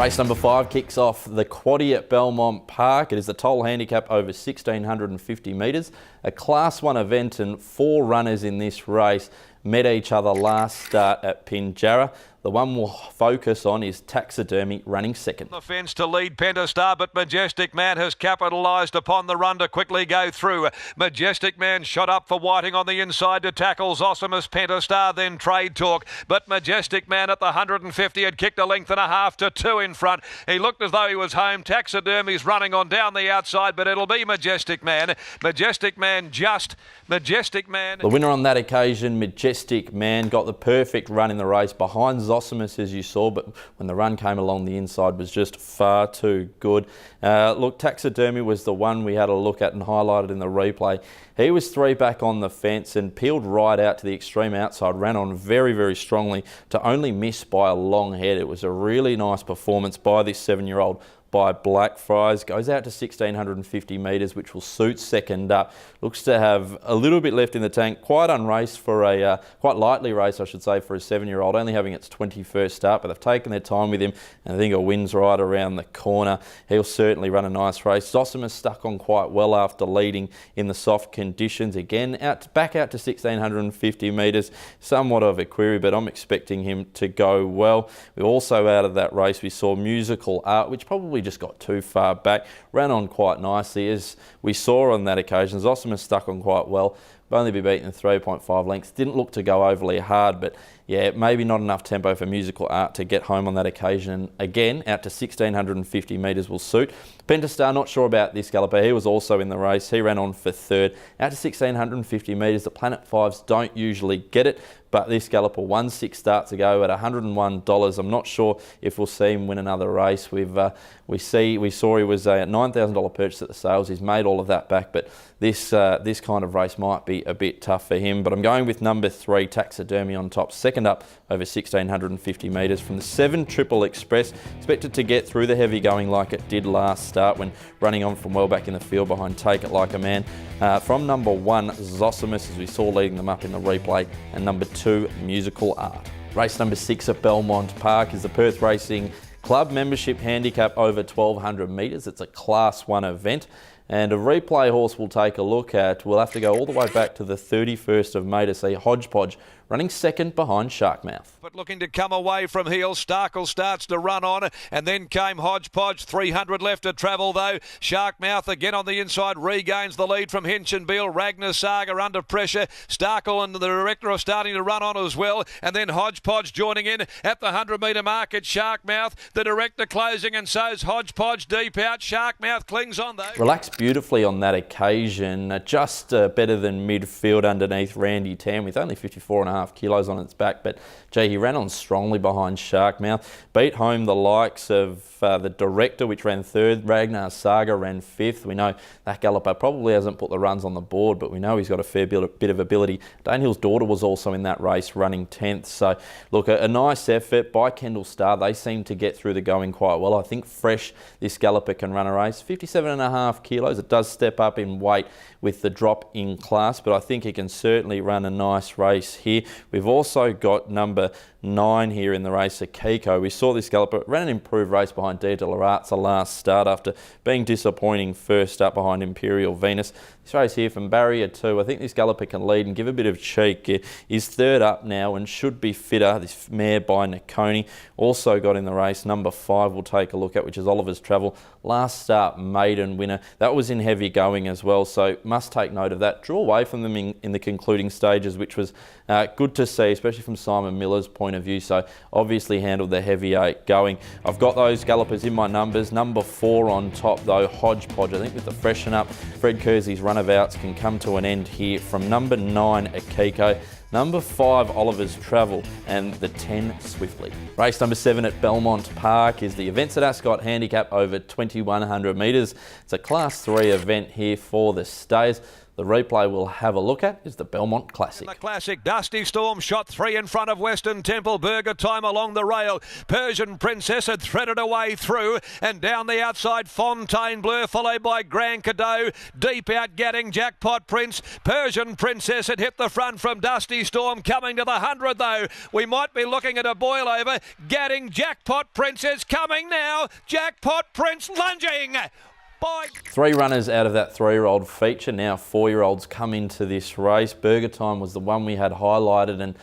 Race number 5 kicks off the quaddie at Belmont Park. It is the toll handicap over 1,650 metres. A Class 1 event, and 4 runners in this race met each other last start at Pinjarra. The one we'll focus on is Taxidermy, running second. The fence to lead Pentastar, but Majestic Man has capitalised upon the run to quickly go through. Majestic Man shot up for Whiting on the inside to tackle Zosimus. Pentastar, then Trade Talk, but Majestic Man at the 150 had kicked a length and a half to 2 in front. He looked as though he was home. Taxidermy's running on down the outside, but it'll be Majestic Man. Majestic Man just. Majestic Man. The winner on that occasion, Majestic Man, got the perfect run in the race behind Zosimus, as you saw, but when the run came along the inside was just far too good. Look, Taxidermy was the one we had a look at and highlighted in the replay. He was 3 back on the fence and peeled right out to the extreme outside, ran on very, very strongly to only miss by a long head. It was a really nice performance by this 7-year-old by Blackfriars. Goes out to 1,650 metres, which will suit second up. Looks to have a little bit left in the tank. Quite unraced for a, quite lightly raced, I should say, for a 7-year-old, only having its 21st start, but they've taken their time with him, and I think a win's right around the corner. He'll certainly run a nice race. Zosimus stuck on quite well after leading in the soft conditions. Again, back out to 1,650 metres. Somewhat of a query, but I'm expecting him to go well. We also, out of that race, we saw Musical Art, which probably just got too far back, ran on quite nicely. As we saw on that occasion, Zosimus stuck on quite well, only be beaten in 3.5 lengths. Didn't look to go overly hard, but yeah, maybe not enough tempo for Musical Art to get home on that occasion. Again, out to 1,650 metres will suit. Pentastar, not sure about this galloper. He was also in the race. He ran on for third. Out to 1,650 metres. The Planet 5s don't usually get it, but this galloper won 6 starts ago at $101. I'm not sure if we'll see him win another race. We saw he was a $9,000 purchase at the sales. He's made all of that back, but this kind of race might be a bit tough for him. But I'm going with number 3, Taxidermy, on top. Second up over 1,650 metres from the 7 Triple Express. Expected to get through the heavy going like it did last start when running on from well back in the field behind Take It Like a Man. From number 1, Zosimus, as we saw leading them up in the replay, and number 2, Musical Art. Race number 6 at Belmont Park is the Perth Racing Club membership handicap over 1,200 metres. It's a Class 1 event, and a replay horse we'll take a look at. We'll have to go all the way back to the 31st of May to see Hodgepodge running second behind Sharkmouth. But looking to come away from heel, Starkle starts to run on, and then came Hodgepodge. 300 left to travel though. Sharkmouth again on the inside regains the lead from Hinchinbeel. Ragnar Saga under pressure. Starkle and the Director are starting to run on as well, and then Hodgepodge joining in at the 100-metre mark at Sharkmouth. The Director closing, and so's Hodgepodge deep out. Sharkmouth clings on though. Relaxed beautifully on that occasion. Just better than midfield underneath Randy Tam with only 54.5 kilos on its back, but gee, he ran on strongly behind Sharkmouth. Beat home the likes of the Director, which ran third. Ragnar Saga ran fifth. We know that galloper probably hasn't put the runs on the board, but we know he's got a fair bit of ability. Danehill's Daughter was also in that race, running 10th. So look, a nice effort by Kendall Star. They seem to get through the going quite well. I think fresh, this galloper can run a race. 57.5 kilos. It does step up in weight with the drop in class, but I think he can certainly run a nice race here. We've also got number 9 here in the race, Akiko. We saw this galloper ran an improved race behind Dia de la Razza last start after being disappointing first up behind Imperial Venus. This race here from Barrier 2, I think this galloper can lead and give a bit of cheek. He's third up now and should be fitter. This mare by Nakoni also got in the race. Number 5 we'll take a look at, which is Oliver's Travel. Last start maiden winner. That was in heavy going as well, so must take note of that. Drew away from them in the concluding stages, which was good to see, especially from Simon Miller's point of view. So obviously handled the heavy 8 going. I've got those gallopers in my numbers. Number 4 on top though, Hodgepodge. I think with the freshen up, Fred Kersey's runabouts can come to an end here. From number 9, Akiko. Number 5, Oliver's Travel, and the 10, Swiftly. Race number 7 at Belmont Park is the Events at Ascot handicap over 2,100 metres. It's a Class 3 event here for the stays. The the replay we'll have a look at is the Belmont Classic. The Classic, Dusty Storm shot 3 in front of Western Temple. Burger Time along the rail. Persian Princess had threaded away through, and down the outside Fontaine Bleu, followed by Grand Cadeau. Deep out getting Jackpot Prince. Persian Princess had hit the front from Dusty Storm. Coming to the 100 though, we might be looking at a boil over. Getting Jackpot Princess coming now. Jackpot Prince lunging. By 3 runners out of that 3-year-old feature. Now 4-year-olds come into this race. Burger Time was the one we had highlighted and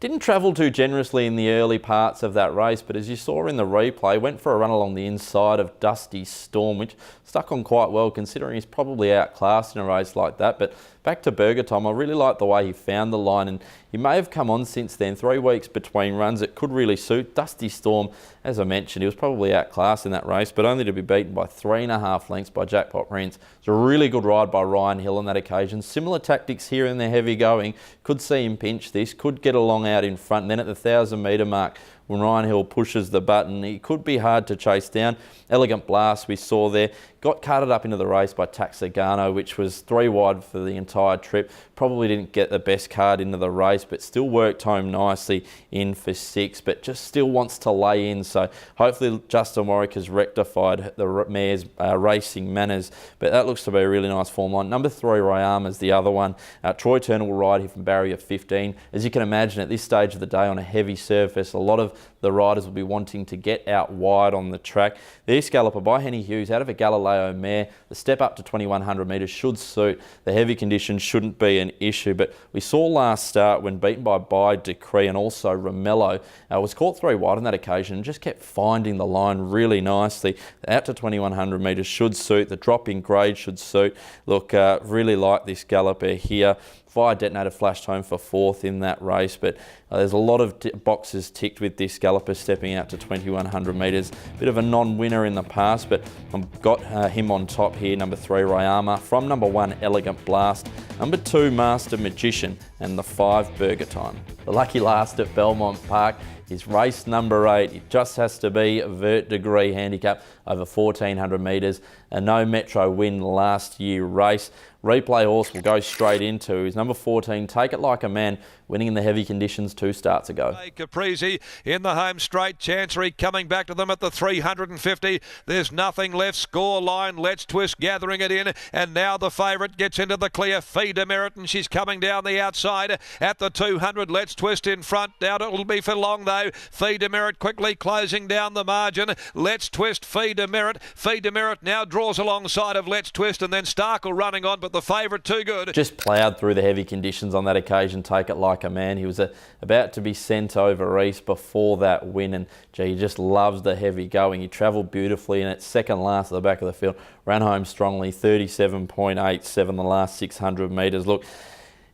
didn't travel too generously in the early parts of that race, but as you saw in the replay, went for a run along the inside of Dusty Storm, which stuck on quite well considering he's probably outclassed in a race like that. But back to Burger Time, I really like the way he found the line, and he may have come on since then. 3 weeks between runs, it could really suit. Dusty Storm, as I mentioned, he was probably outclassed in that race, but only to be beaten by 3.5 lengths by Jackpot Prince. It's a really good ride by Ryan Hill on that occasion. Similar tactics here in the heavy going. Could see him pinch this, could get along out in front, and then at the 1,000 metre mark, when Ryan Hill pushes the button, he could be hard to chase down. Elegant Blast we saw there, got carted up into the race by Taxagano, which was 3 wide for the entire trip. Probably didn't get the best card into the race, but still worked home nicely in for 6, but just still wants to lay in. So hopefully Justin Warwick has rectified the mare's racing manners, but that looks to be a really nice form line. Number 3, Rayama is the other one. Troy Turner will ride here from barrier 15. As you can imagine, at this stage of the day on a heavy surface, a lot of the riders will be wanting to get out wide on the track. The East Galloper by Henny Hughes out of a Galileo mare. The step up to 2,100 metres should suit. The heavy conditions shouldn't be an issue, but we saw last start when beaten by Decree and also Romello, was caught 3 wide on that occasion and just kept finding the line really nicely. Out to 2,100 metres should suit. The drop in grade should suit. Look, really like this Galloper here. Fire Detonator flashed home for 4th in that race, but there's a lot of boxes ticked with this Galloper stepping out to 2,100 metres. Bit of a non-winner in the past, but I've got him on top here. Number 3, Rayama. From number 1, Elegant Blast. Number 2, Master Magician. And the 5, Burger Time. The lucky last at Belmont Park is race number 8. It just has to be a Vert Degree handicap over 1,400 metres. A no Metro win last year race. Replay horse will go straight into his number 14, Take It Like a Man, winning in the heavy conditions 2 starts ago. Caprese in the home straight. Chancery coming back to them at the 350. There's nothing left. Score line. Let's Twist gathering it in. And now the favourite gets into the clear. Fee Demerit, and she's coming down the outside at the 200. Let's Twist in front. Doubt it will be for long though. Fee Demerit quickly closing down the margin. Let's Twist, Fee Demerit. Fee Demerit now draws alongside of Let's Twist, and then Starkle running on, but the favourite too good. Just ploughed through the heavy conditions on that occasion. Take It Like a Man. He was about to be sent over east before that win, and gee, he just loves the heavy going. He travelled beautifully, and at second last at the back of the field, ran home strongly, 37.87 the last 600 metres. Look,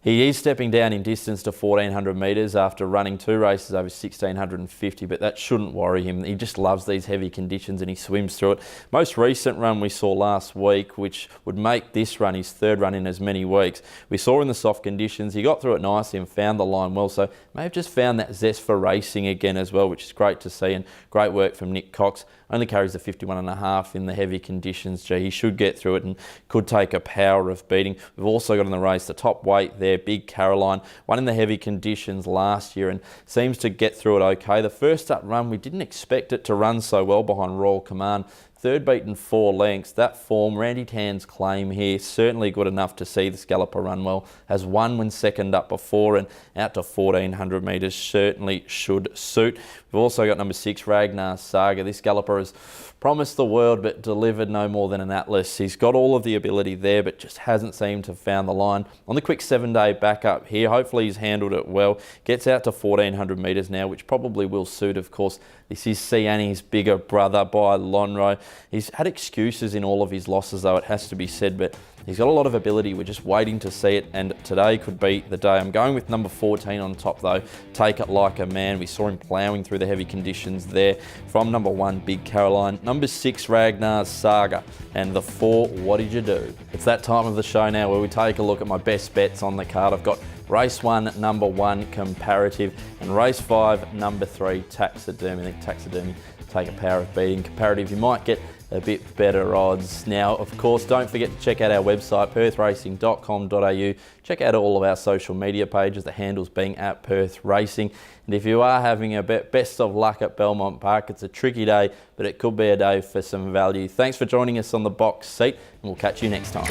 he is stepping down in distance to 1,400 metres after running 2 races over 1,650, but that shouldn't worry him. He just loves these heavy conditions and he swims through it. Most recent run we saw last week, which would make this run his 3rd run in as many weeks, we saw in the soft conditions. He got through it nicely and found the line well, so may have just found that zest for racing again as well, which is great to see, and great work from Nick Cox. Only carries the 51.5 in the heavy conditions. Gee, he should get through it and could take a power of beating. We've also got in the race the top weight there, Big Caroline, won in the heavy conditions last year and seems to get through it okay. The first up run, we didn't expect it to run so well behind Royal Command. 3rd beaten 4 lengths. That form, Randy Tan's claim here, certainly good enough to see this Galloper run well. Has won when second up before, and out to 1,400 metres certainly should suit. We've also got number 6, Ragnar's Saga. This Galloper has promised the world but delivered no more than an Atlas. He's got all of the ability there but just hasn't seemed to have found the line. On the quick 7-day backup here, hopefully he's handled it well. Gets out to 1,400 metres now, which probably will suit, of course. This is Siani's bigger brother by Lonhro. He's had excuses in all of his losses though, it has to be said, but he's got a lot of ability. We're just waiting to see it, and today could be the day. I'm going with number 14 on top though, Take It Like a Man. We saw him ploughing through the heavy conditions there. From number 1, Big Caroline, number 6, Ragnar's Saga, and the 4, What Did You Do? It's that time of the show now where we take a look at my best bets on the card. I've got race 1, number 1, Comparative, and race 5, number 3, Taxidermy. I think Taxidermy take a power of beating. Comparative, you might get a bit better odds. Now, of course, don't forget to check out our website, perthracing.com.au. Check out all of our social media pages, the handles being at Perth Racing. And if you are having a bet, best of luck at Belmont Park. It's a tricky day, but it could be a day for some value. Thanks for joining us on the box seat, and we'll catch you next time.